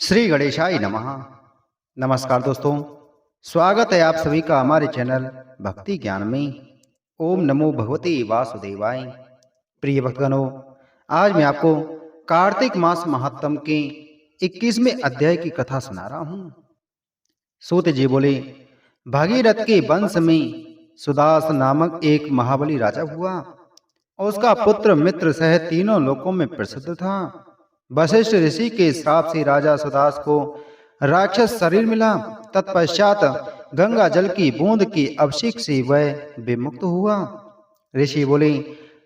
श्री गणेशाय नमः। नमस्कार दोस्तों, स्वागत है आप सभी का हमारे चैनल भक्ति ज्ञान में। ओम नमो भगवते वासुदेवाय। प्रिय भक्तगणों, आज मैं आपको कार्तिक मास महात्म के 21वें अध्याय की कथा सुना रहा हूँ। सूत जी बोले, भागीरथ के वंश में सुदास नामक एक महाबली राजा हुआ। उसका पुत्र मित्र सह तीनों लोकों में प्रसिद्ध था। वशिष्ठ ऋषि के श्राप से राजा सुदास को राक्षस शरीर मिला। तत्पश्चात गंगा जल की बूंद के अभिषेक से वह विमुक्त हुआ। ऋषि बोले,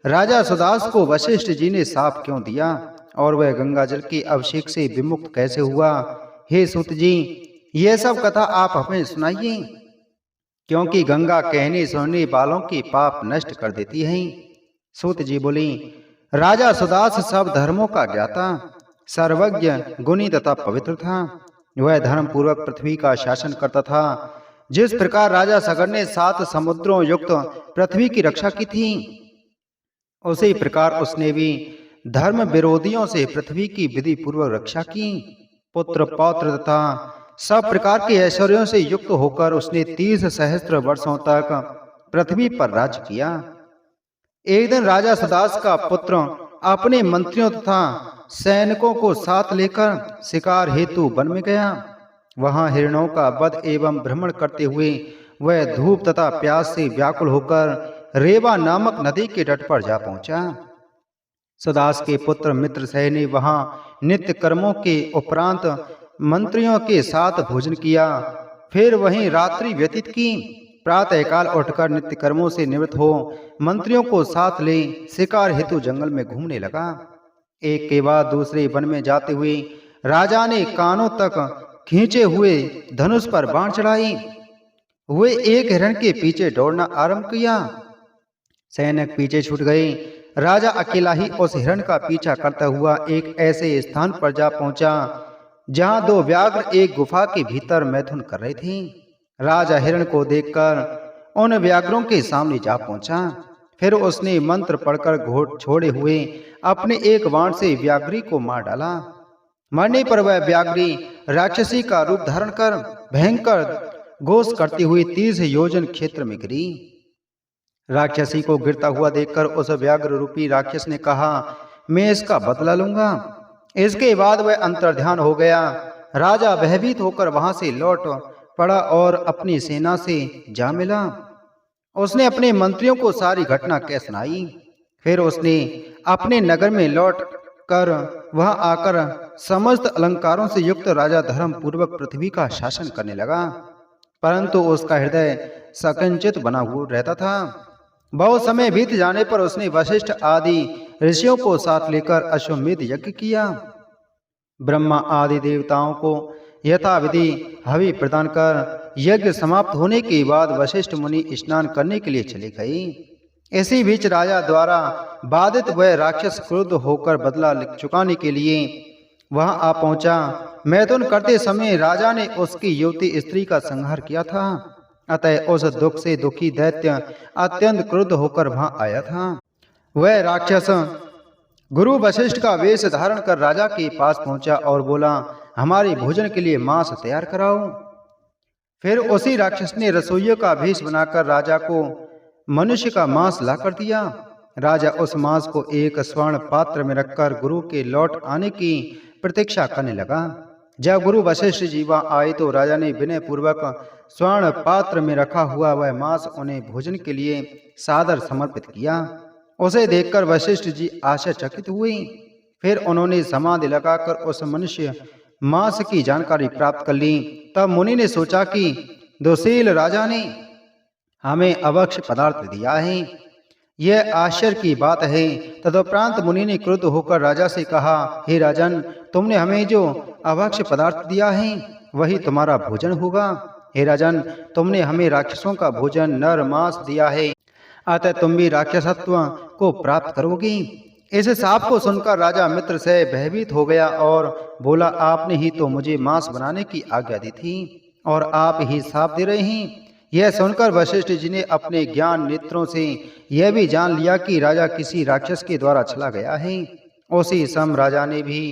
राजा सुदास को वशिष्ठ जी ने श्राप क्यों दिया और वह गंगा जल के अभिषेक से विमुक्त कैसे हुआ? हे सूत जी, यह सब कथा आप हमें सुनाइए, क्योंकि गंगा कहने सुनने वालों के पाप नष्ट कर देती है। सूत जी बोली, राजा सुदास सब धर्मों का ज्ञाता, सर्वज्ञ, गुणी तथा पवित्र था। वह धर्म पूर्वक पृथ्वी का शासन करता था। जिस प्रकार राजा सगर ने 7 समुद्रों युक्त पृथ्वी की रक्षा की थी, उसी प्रकार उसने भी धर्म विरोधियों से पृथ्वी की विधि पूर्वक रक्षा की। पुत्र पौत्र तथा सब प्रकार के ऐश्वर्यों से युक्त होकर उसने 30 सहस्त्र वर्षों तक पृथ्वी पर राज्य किया। एक दिन राजा सुदास का पुत्र अपने मंत्रियों तथा सैनिकों को साथ लेकर शिकार हेतु वन में गया। वहां हिरणों का वध एवं भ्रमण करते हुए वह धूप तथा प्यास से व्याकुल होकर रेवा नामक नदी के तट पर जा पहुंचा। सुदास के पुत्र मित्र सह ने वहां नित्य कर्मों के उपरांत मंत्रियों के साथ भोजन किया। फिर वहीं रात्रि व्यतीत की। प्रातःकाल उठकर नित्य कर्मों से निवृत्त हो मंत्रियों को साथ ले शिकार हेतु जंगल में घूमने लगा। एक के बाद दूसरे वन में जाते हुए राजा ने कानों तक खींचे हुए धनुष पर बाण चढ़ाई हुए एक हिरण के पीछे दौड़ना आरंभ किया। सैनिक पीछे छूट गए। राजा अकेला ही उस हिरण का पीछा करता हुआ एक ऐसे स्थान पर जा पहुंचा जहां 2 व्याघ्र एक गुफा के भीतर मैथुन कर रहे थे। राजा हिरण को देखकर उन व्याघ्रों के सामने जा पहुंचा। फिर उसने मंत्र पढ़कर घोट छोड़े हुए अपने एक बाण से व्याघ्री को मार डाला। मरने पर वह व्याघ्री राक्षसी का रूप धारण कर भयंकर घोष करती हुई 30 योजन क्षेत्र में गिरी। राक्षसी को गिरता हुआ देखकर उस व्याघ्र रूपी राक्षस ने कहा, मैं इसका बदला लूंगा। इसके बाद वह अंतर्ध्यान हो गया। राजा भयभीत होकर वहां से लौट पड़ा और अपनी सेना से जा मिला। उसने अपने मंत्रियों को सारी घटना कह सुनाई। फिर उसने अपने नगर में लौट कर वहां आकर समस्त अलंकारों से युक्त राजा धर्म पूर्वक पृथ्वी का शासन करने लगा। परंतु उसका हृदय संकुचित बना हुआ रहता था। बहुत समय बीत जाने पर उसने वशिष्ठ आदि ऋषियों को साथ लेकर अश्वमेध यज्ञ किया। ब्रह्मा आदि देवताओं को यथाविधि हवि प्रदान कर यज्ञ समाप्त होने के बाद वशिष्ठ मुनि स्नान करने के लिए चले गए। इसी बीच राजा द्वारा बाधित वह राक्षस क्रुद्ध होकर बदला चुकाने के लिए वहां आ पहुंचा। मैथुन करते समय राजा ने उसकी युवती स्त्री का संहार किया था। अतः उस दुख से दुखी दैत्य अत्यंत क्रुद्ध होकर वहां आया था। वह राक्षस गुरु वशिष्ठ का वेश धारण कर राजा के पास पहुंचा और बोला, हमारे भोजन के लिए मांस तैयार कराओ। फिर उसी राक्षस ने रसोइयों का भेष बनाकर राजा को मनुष्य का मांस लाकर दिया। राजा उस मांस को एक स्वर्ण पात्र में रखकर गुरु के लौट आने की प्रतीक्षा करने लगा। जब गुरु वशिष्ठ जी वहां आए तो राजा ने विनय पूर्वक स्वर्ण पात्र में रखा हुआ वह मांस उन्हें भोजन के लिए सादर समर्पित किया। उसे देखकर वशिष्ठ जी आश्चर्यचकित हुए। फिर उन्होंने समाधि लगाकर उस मनुष्य मांस की जानकारी प्राप्त कर ली। तब मुनि ने सोचा कि दुशील राजा ने हमें अभक्ष्य पदार्थ दिया है, यह आश्चर्य की बात है। तदुपरांत मुनि ने क्रुद्ध होकर राजा से कहा, हे राजन, तुमने हमें जो अभक्ष्य पदार्थ दिया है वही तुम्हारा भोजन होगा। हे राजन, तुमने हमें राक्षसों का भोजन नर मांस दिया है, अतः तुम भी राक्षसत्व को प्राप्त करोगे। इस शाप को सुनकर राजा मित्र से भयभीत हो गया और बोला, आपने ही तो मुझे मांस बनाने की आज्ञा दी थी और आप ही शाप दे रहे हैं। यह सुनकर वशिष्ठ जी ने अपने ज्ञान नेत्रों से यह भी जान लिया कि राजा किसी राक्षस के द्वारा चला गया है। उसी समय राजा ने भी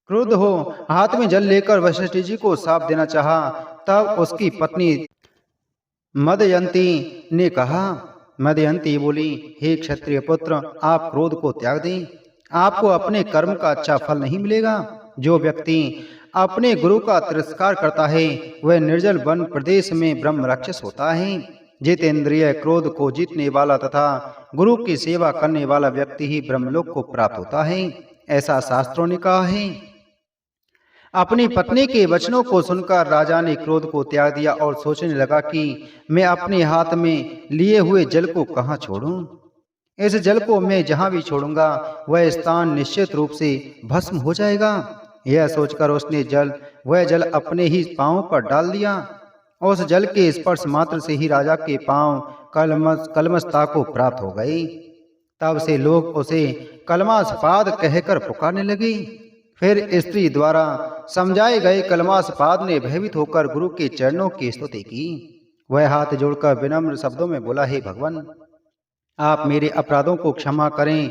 क्रुद्ध हो हाथ में जल लेकर वशिष्ठ जी को साप देना चाहा। तब उसकी पत्नी मदयंती ने कहा। मदयंती बोली, हे क्षत्रिय पुत्र, आप क्रोध को त्याग दें। आपको अपने कर्म का अच्छा फल नहीं मिलेगा। जो व्यक्ति अपने गुरु का तिरस्कार करता है वह निर्जल वन प्रदेश में ब्रह्म राक्षस होता है। जितेंद्रिय क्रोध को जीतने वाला तथा गुरु की सेवा करने वाला व्यक्ति ही ब्रह्मलोक को प्राप्त होता है, ऐसा शास्त्रों ने कहा है। अपनी पत्नी के वचनों को सुनकर राजा ने क्रोध को त्याग दिया और सोचने लगा कि मैं अपने हाथ में लिए हुए जल को कहाँ छोड़ूं। इस जल को मैं जहां भी छोड़ूंगा वह स्थान निश्चित रूप से भस्म हो जाएगा। यह सोचकर उसने वह जल अपने ही पांव पर डाल दिया। उस जल के स्पर्श मात्र से ही राजा के पांव कलमस्ता को प्राप्त हो गए। तब से लोग उसे कलमास्पाद कहकर पुकारने लगे। फिर स्त्री द्वारा समझाए गए कलमास्पाद ने भयभीत होकर गुरु के चरणों की स्तुति की। वह हाथ जोड़कर विनम्र शब्दों में बोला, हे भगवान, आप मेरे अपराधों को क्षमा करें।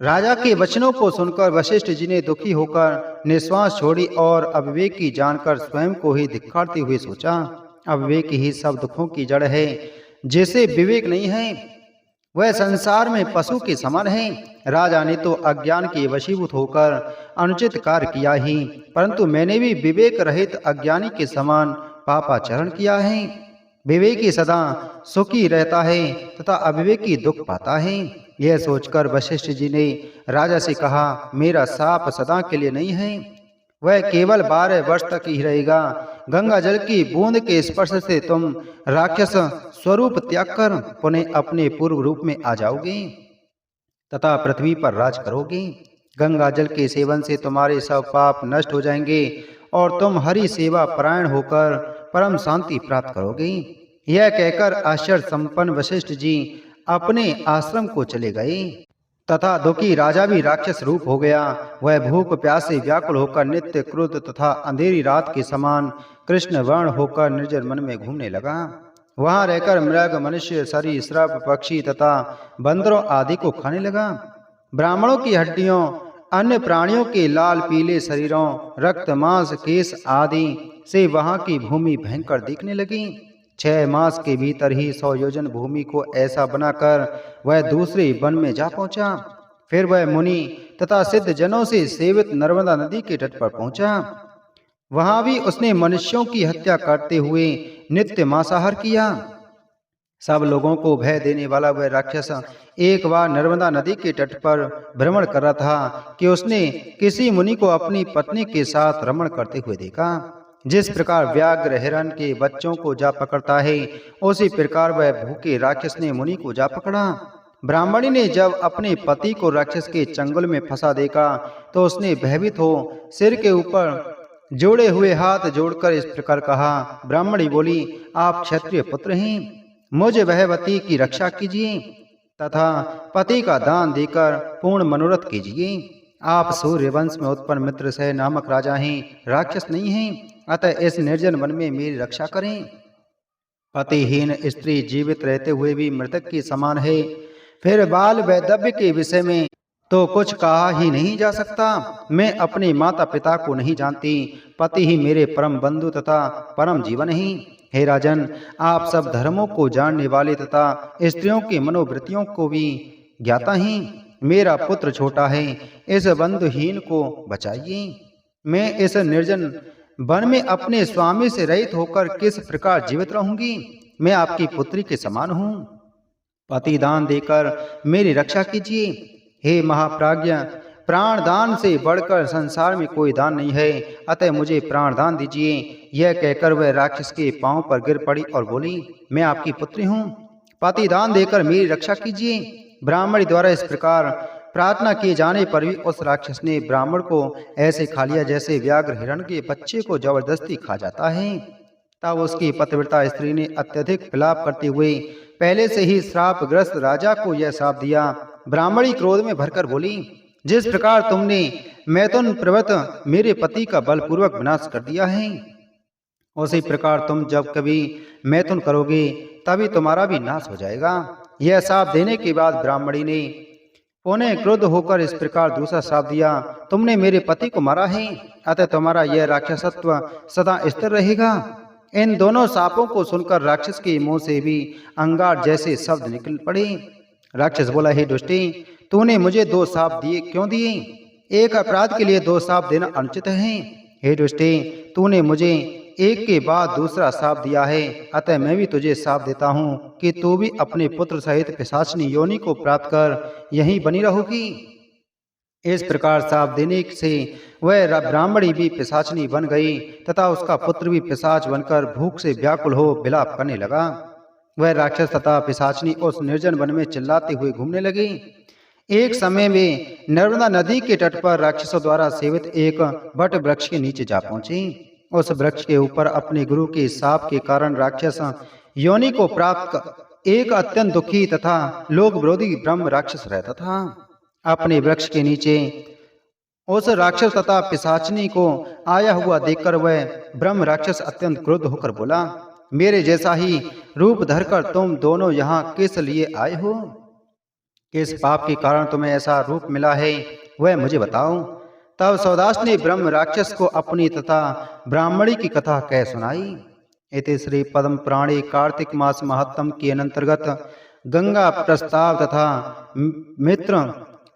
राजा के वचनों को सुनकर वशिष्ठ जी ने दुखी होकर निश्वास छोड़ी और अविवेकी जानकर स्वयं को ही धिक्कारते हुए सोचा, अविवेक ही सब दुखों की जड़ है। जैसे विवेक नहीं है वह संसार में पशु के समान है। राजा ने तो अज्ञान के वशीभूत होकर अनुचित कार्य किया ही, परंतु मैंने भी विवेक रहित अज्ञानी के समान पापाचरण किया है। विवेकी सदा सुखी रहता है तथा अविवेकी दुख पाता है। यह सोचकर वशिष्ठ जी ने राजा से कहा, मेरा शाप सदा के लिए नहीं है, वह केवल 12 वर्ष तक ही रहेगा। गंगा जल की बूंद के स्पर्श से तुम राक्षस स्वरूप त्याग कर पुनः अपने पूर्व रूप में आ जाओगे तथा पृथ्वी पर राज करोगे। गंगा जल के सेवन से तुम्हारे सब पाप नष्ट हो जाएंगे और तुम हरि सेवा परायण होकर परम शांति प्राप्त करोगे। यह कहकर आश्चर्य संपन्न वशिष्ठ जी अपने आश्रम को चले गए तथा दुखी राजा भी राक्षस रूप हो गया। वह भूख प्यास से व्याकुल होकर नित्य क्रोध तथा अंधेरी रात के समान कृष्ण वर्ण होकर निर्जन मन में घूमने लगा। वहां रहकर मृग, मनुष्य, सरीसृप, पक्षी तथा बंदरों आदि को खाने लगा। ब्राह्मणों की हड्डियों, अन्य प्राणियों के लाल पीले शरीरों, रक्त, मांस, केश आदि से वहां की भूमि भयंकर दिखने लगी। 6 मास के भीतर ही 100 योजन भूमि को ऐसा बनाकर वह दूसरे वन में जा पहुंचा। फिर वह मुनि तथा सिद्ध जनों से सेवित नर्मदा नदी के तट पर पहुंचा। वहां भी उसने मनुष्यों की हत्या करते हुए नित्य मांसाहार किया। सब लोगों को भय देने वाला वह राक्षस एक बार नर्मदा नदी के तट पर भ्रमण कर रहा था कि उसने किसी मुनि को अपनी पत्नी के साथ रमण करते हुए देखा। जिस प्रकार व्याघ्र हिरण के बच्चों को जा पकड़ता है, उसी प्रकार वह भूखे राक्षस ने मुनि को जा पकड़ा। ब्राह्मणी ने जब अपने पति को राक्षस के चंगुल में फंसा देखा तो उसने भयभीत हो सिर के ऊपर जोड़े हुए हाथ जोड़कर इस प्रकार कहा। ब्राह्मणी बोली, आप क्षत्रिय पुत्र हैं, मुझ वहवती की रक्षा कीजिए तथा पति का दान देकर पूर्ण मनोरथ कीजिए। आप सूर्य वंश में उत्पन्न मित्रसेन नामक राजा हैं, राक्षस नहीं हैं, अतः इस निर्जन वन में मेरी रक्षा करें। पतिहीन स्त्री जीवित रहते हुए भी मृतक के समान है। फिर बाल वैधव्य के विषय में तो कुछ कहा ही नहीं जा सकता। मैं अपने माता पिता को नहीं जानती, पति ही मेरे परम बंधु तथा परम जीवन ही। हे राजन, आप सब धर्मों को जानने वाले तथा स्त्रियों की मनोवृत्तियों को भी ज्ञाता ही। मेरा पुत्र छोटा है, इस बंधुहीन को बचाइए। मैं इस निर्जन वन में अपने स्वामी से रहित होकर किस प्रकार जीवित रहूंगी। मैं आपकी पुत्री के समान हूँ, पति दान देकर मेरी रक्षा कीजिए। हे महाप्राज्ञ, प्राण दान से बढ़कर संसार में कोई दान नहीं है, अतः मुझे प्राण दान दीजिए। यह कहकर वह राक्षस के पांव पर गिर पड़ी और बोली, मैं आपकी पुत्री हूँ, पति दान देकर मेरी रक्षा कीजिए। ब्राह्मणी द्वारा इस प्रकार प्रार्थना किए जाने पर भी उस राक्षस ने ब्राह्मण को ऐसे खा लिया जैसे व्याघ्र हिरण के बच्चे को जबरदस्ती खा जाता है। तब उसकी पतिव्रता स्त्री ने अत्यधिक विलाप करते हुए पहले से ही श्रापग्रस्त राजा को यह श्राप दिया। ब्राह्मणी क्रोध में भरकर बोली, जिस प्रकार तुमने मैथुन प्रवृत्त मेरे पति का बलपूर्वक विनाश कर दिया है, उसी प्रकार तुम जब कभी मैथुन करोगे तभी तुम्हारा भी नाश हो जाएगा। यह श्राप देने के बाद ब्राह्मणी ने पुनः क्रुद्ध होकर इस प्रकार दूसरा श्राप दिया, तुमने मेरे पति को मारा है, अतः तुम्हारा यह राक्षसत्व सदा स्थिर रहेगा। इन दोनों शापों को सुनकर राक्षस के मुंह से भी अंगार जैसे शब्द निकल पड़े। राक्षस बोला, हे दुष्टी, तूने मुझे 2 शाप दिए, क्यों दिए? एक अपराध के लिए 2 शाप देना अनुचित है। हे दुष्टी, तूने मुझे एक के बाद दूसरा शाप दिया है, अतः मैं भी तुझे शाप देता हूँ कि तू भी अपने पुत्र सहित पिशाचिनी योनि को प्राप्त कर यहीं बनी रहोगी। इस प्रकार शाप देने से वह ब्राह्मणी भी पिशाचिनी बन गई तथा उसका पुत्र भी पिशाच बनकर भूख से व्याकुल हो विलाप करने लगा। वह राक्षस तथा पिशाचिनी उस निर्जन वन में चिल्लाते हुए घूमने लगे। एक समय में नर्मदा नदी के तट पर राक्षसों द्वारा सेवित एक वट वृक्ष के नीचे जा पहुंचे। उस वृक्ष के ऊपर अपने गुरु के शाप के कारण राक्षस योनि को प्राप्त एक अत्यंत दुखी तथा लोक विरोधी ब्रह्म राक्षस रहता था। अपने वृक्ष के नीचे उस राक्षस तथा पिशाचिनी को आया हुआ देखकर वह ब्रह्म राक्षस अत्यंत क्रुद्ध होकर बोला, मेरे जैसा ही रूप धरकर तुम दोनों यहाँ किस लिए आए हो? किस पाप के कारण तुम्हें ऐसा रूप मिला है, वह मुझे बताओ। तब सौदास ने ब्रह्म राक्षस को अपनी तथा ब्राह्मणी की कथा कह सुनाई। इति श्री पद्म पुराणे कार्तिक मास महात्म के अंतर्गत गंगा प्रस्ताव तथा मित्र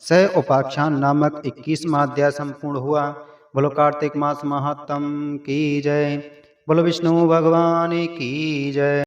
सह उपाख्यान नामक 21वां अध्याय संपूर्ण हुआ। बोलो कार्तिक मास महात्म की जय। बोलो विष्णु भगवान की जय।